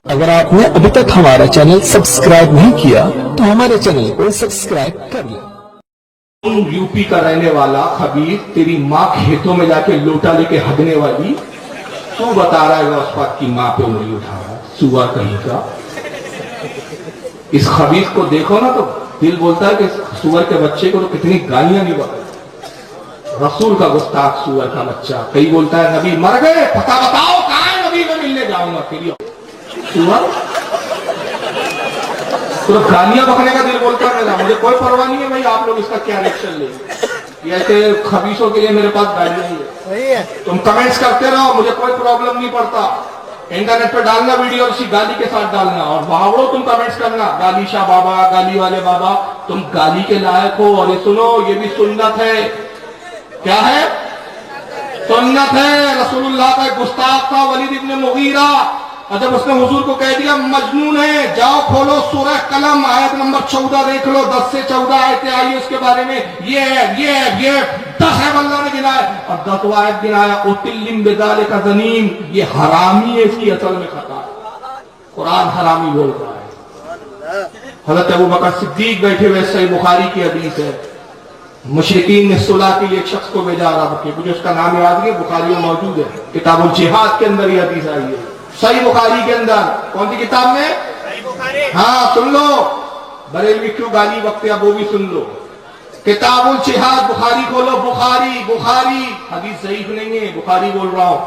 اگر آپ نے ابھی تک ہمارا چینل سبسکرائب نہیں کیا تو ہمارے چینل کو سبسکرائب کر لیں۔ یو پی کا رہنے والا خبیث، تیری ماں کھیتوں میں جا کے لوٹا لے کے ہگنے والی، تو بتا رہا ہے غوث کی ماں پہ انگلی اٹھا رہا ہے، سوا کہیں کا۔ اس خبیث کو دیکھو نا تو دل بولتا ہے کہ سور کے بچے کو تو کتنی گالیاں نہیں بولتا، رسول کا گستاخ سور کا بچہ۔ کئی بولتا ہے نبی مر گئے، پتہ بتاؤ کہاں ہے نبی، میں ملنے جاؤں گا۔ پھر تو گالیاں بکنے کا دل بولتا ہے، مجھے کوئی پرواہ نہیں ہے بھائی آپ لوگ اس کا کیا ریئیکشن لیں گے، ایسے خبیثوں کے لیے میرے پاس گالیاں ہی ہے، تم کمنٹس کرتے رہو، مجھے کوئی پرابلم نہیں پڑتا۔ انٹرنیٹ پہ ڈالنا ویڈیو اور اسی گالی کے ساتھ ڈالنا، اور بھاوڑو تم کمنٹس کرنا، گالی شاہ بابا، گالی والے بابا، تم گالی کے لائق ہو۔ اور یہ سنو، یہ بھی سنت ہے۔ کیا ہے؟ سنت ہے۔ رسول اللہ کا ایک گستاخ تھا ولید ابن مغیرہ، اور جب اس نے حضور کو کہہ دیا مجنون ہے، جاؤ کھولو سورہ قلم آیت نمبر 14 دیکھ لو، 10 سے 14 آیتیں آئی اس کے بارے میں، یہ 10 ہے اللہ نے گنایا، اور 10 آیت گنایا، اتلم بذالک ذنیم، یہ حرامی ہے، اس کی اصل میں خطا ہے، قرآن حرامی بول رہا ہے۔ حضرت ابوبکر صدیق بیٹھے ہوئے، صحیح بخاری کی حدیث ہے، مشرکین نے صلح کے لیے ایک شخص کو بھیجا رہا کہ مجھے اس کا نام یاد نہیں، بخاری میں موجود ہے، کتاب الجہاد کے اندر یہ حدیث آئی ہے، صحیح بخاری کے اندر۔ کون سی کتاب میں؟ ہاں سن لو، بریلوی کیوں گالی بکتے اب وہ بھی سن لو، کتاب الجہاد بخاری کھولو، بخاری حدیث ضعیف نہیں ہے، بخاری بول رہا ہوں۔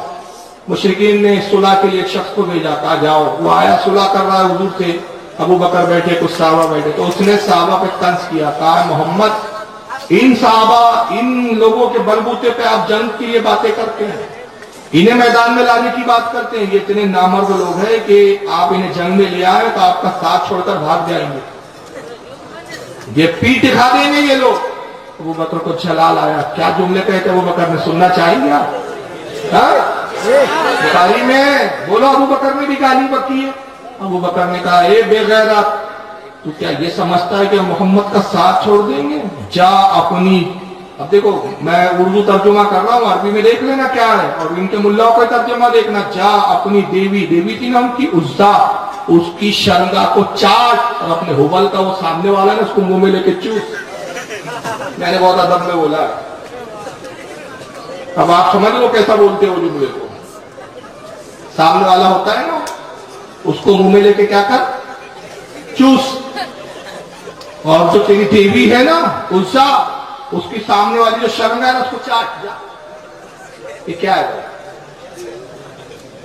مشرکین نے صلح کے لیے ایک شخص کو بھیجا، کہا جاؤ، وہ آیا صلح کر رہا ہے حضور سے، ابو بکر بیٹھے، کچھ صحابہ بیٹھے، تو اس نے صحابہ پہ طنز کیا، کہا محمد ان صحابہ، ان لوگوں کے بلبوتے پہ آپ جنگ کے لیے باتیں کرتے ہیں، انہیں میدان میں لانے کی بات کرتے ہیں، یہ اتنے نامرد لوگ ہیں کہ آپ انہیں جنگ میں لے آئے تو آپ کا ساتھ چھوڑ کر بھاگ جائیں گے، یہ پیٹ دکھا دیں گے یہ لوگ۔ ابو بکر کو جلال آیا، کیا جملے کہتے ابو بکر نے، سننا چاہیں گے آپ؟ بخاری میں بولو، ابو بکر نے بھی گالی بکی ہے۔ ابو بکر نے کہا اے بے غیرت، تو کیا یہ سمجھتا ہے کہ محمد کا ساتھ چھوڑ دیں گے؟ جا اپنی، اب دیکھو میں اردو ترجمہ کر رہا ہوں، عربی میں دیکھ لینا کیا ہے، اور ان کے ملاؤں کا ترجمہ دیکھنا، جا اپنی دیوی تھی نا ان کی عزا، اس کی شرمگاہ کو چاٹ، اور اپنے حبل کا وہ سامنے والا نا اس کو منہ میں لے کے چوس۔ میں نے بہت ادب میں بولا ہے، اب آپ سمجھ لو کیسا بولتے ہو جملے کو، سامنے والا ہوتا ہے نا اس کو منہ میں لے کے کیا کر، چوس، اور جو تیری دیوی ہے نا عزا، اس کی سامنے والی جو شرم ہے نا اس کو چاٹ جا۔ یہ کیا ہے؟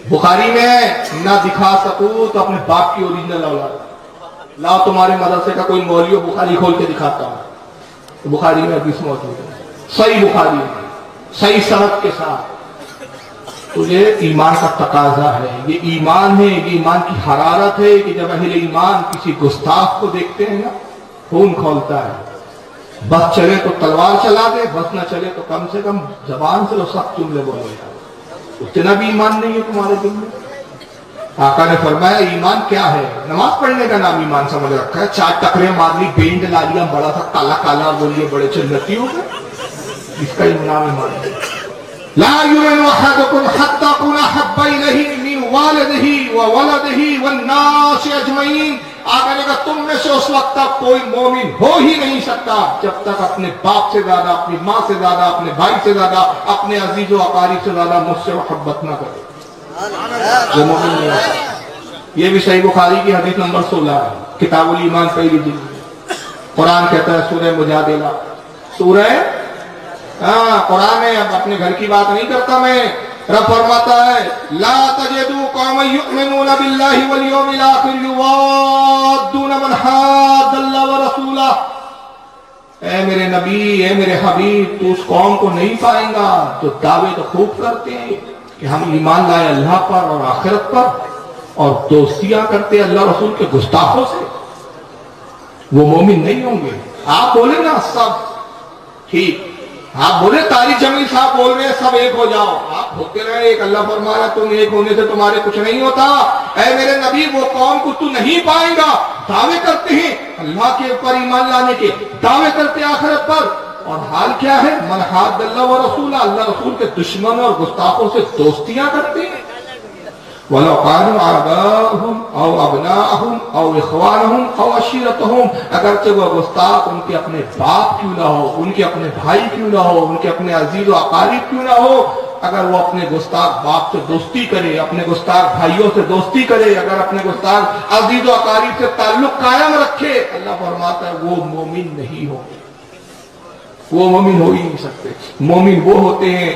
بخاری میں نہ دکھا سکوں تو اپنے باپ کی اوریجنل اولاد لاؤ، تمہارے مدرسے کا کوئی مولوی بخاری کھول کے دکھاتا ہوں، بخاری میں حدیث موجود ہے، صحیح بخاری میں، صحیح سند کے ساتھ۔ تو یہ ایمان کا تقاضا ہے، یہ ایمان ہے، یہ ایمان کی حرارت ہے کہ جب اہل ایمان کسی گستاخ کو دیکھتے ہیں نا خون کھولتا ہے، بس چلے تو تلوار چلا دے، بس نہ چلے تو کم سے کم زبان سے وہ سخت جملے بولے گا، اتنا بھی ایمان نہیں ہے تمہارے دل میں۔ آقا نے فرمایا ایمان کیا ہے؟ نماز پڑھنے کا نام ایمان سمجھ رکھا ہے، 4 ٹکرے مار لی، بینڈ لا لیا بڑا سا کالا کالا، بولیے بڑے جنتی ہو گئے، اس کا نام ایمان ہے۔ لا یؤمن احدکم حتی اکون احب الیہ من والدہ وولدہ والناس اجمعین، آقا نے کہا تم میں سے اس وقت تک کوئی مومن ہو ہی نہیں سکتا جب تک اپنے باپ سے زیادہ، اپنی ماں سے زیادہ، اپنے بھائی سے زیادہ، اپنے عزیز و اقارب سے زیادہ مجھ سے محبت نہ کرے، وہ مومن نہیں ہوتا۔ یہ بھی صحیح بخاری کی حدیث نمبر 16 ہے، کتاب الایمان پہلی جلد۔ قرآن کہتا ہے سورہ مجادلہ، سورہ قرآن ہے، اب اپنے گھر کی بات نہیں کرتا میں، رب فرماتا ہے لا تجدوا قوما یؤمنون باللہ والیوم الاخر یوادون من حاد اللہ ورسولہ، اے میرے نبی، اے میرے حبیب، تو اس قوم کو نہیں پائیں گا جو دعوے تو خوب کرتے ہیں کہ ہم ایمان لائے اللہ پر اور آخرت پر، اور دوستیاں کرتے اللہ رسول کے گستاخوں سے، وہ مومن نہیں ہوں گے۔ آپ بولے نا سب ٹھیک، آپ بولے طارق جمیل صاحب بول رہے ہیں سب ایک ہو جاؤ، آپ ہوتے رہے ایک، اللہ فرما رہا تم ایک ہونے سے تمہارے کچھ نہیں ہوتا، اے میرے نبی وہ قوم کو تو نہیں پائیں گا، دعوے کرتے ہیں اللہ کے اوپر ایمان لانے کے، دعوے کرتے آخرت پر، اور حال کیا ہے، من حاد اللہ و رسولہ، اللہ رسول کے دشمن اور گستاخوں سے دوستیاں کرتے ہیں، وَلَوْ كَانُوا آبَاءَهُمْ أَوْ أَبْنَاءَهُمْ أَوْ إِخْوَانَهُمْ أَوْ عَشِيرَتَهُمْ، اگرچہ وہ گستاخ ان کے اپنے باپ کیوں نہ ہو، ان کے اپنے بھائی کیوں نہ ہو، ان کے اپنے عزیز و اقارب کیوں نہ ہو، اگر وہ اپنے گستاخ باپ سے دوستی کرے، اپنے گستاخ بھائیوں سے دوستی کرے، اگر اپنے گستاخ عزیز و اقارب سے تعلق قائم رکھے، اللہ فرماتا ہے وہ مومن نہیں ہو، وہ مومن ہو ہی نہیں سکتے۔ مومن وہ ہوتے ہیں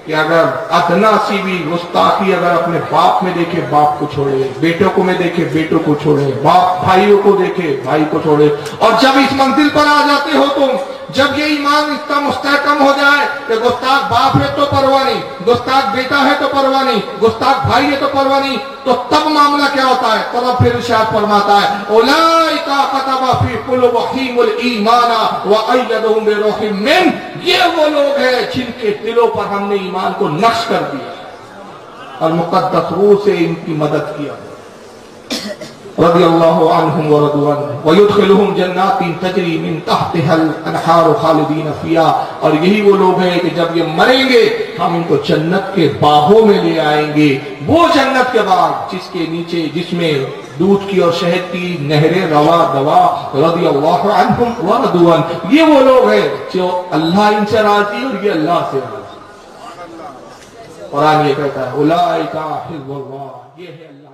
کہ اگر ادنا سی بھی گستاخی اگر اپنے باپ میں دیکھے باپ کو چھوڑے، بیٹوں کو میں دیکھے بیٹوں کو چھوڑے، باپ بھائیوں کو دیکھے بھائی کو چھوڑے، اور جب اس منزل پر آ جاتے ہو تم، جب یہ ایمان اس کا مستحکم ہو جائے کہ گستاخ باپ ہے تو پرواہ نہیں، گستاخ بیٹا ہے تو پرواہ نہیں، گستاخ بھائی ہے تو پرواہ نہیں، تو تب معاملہ کیا ہوتا ہے؟ تب پھر ارشاد فرماتا ہے اولئک کتب فی قلوبہم الایمان وایدہم بروح منہ، یہ وہ لوگ ہیں جن کے دلوں پر ہم نے ایمان کو نقش کر دیا اور مقدس روح سے ان کی مدد کیا، رضی اللہ عنہم ورضوا عنہ ویدخلہم جنات تجری من تحتها الانہار خالدین فیہا، اور یہی وہ لوگ ہیں کہ جب یہ مریں گے ہم ان کو جنت کے باغوں میں لے آئیں گے، وہ جنت کے باغ جس کے نیچے جس میں دودھ کی اور شہد کی نہریں روا دوا، رضی اللہ عنہم ورضوا عنہ، یہ وہ لوگ ہیں جو اللہ ان سے راضی اور یہ اللہ سے راضی۔ قرآن یہ کہتا ہے اولئک حزب اللہ، یہ ہے اللہ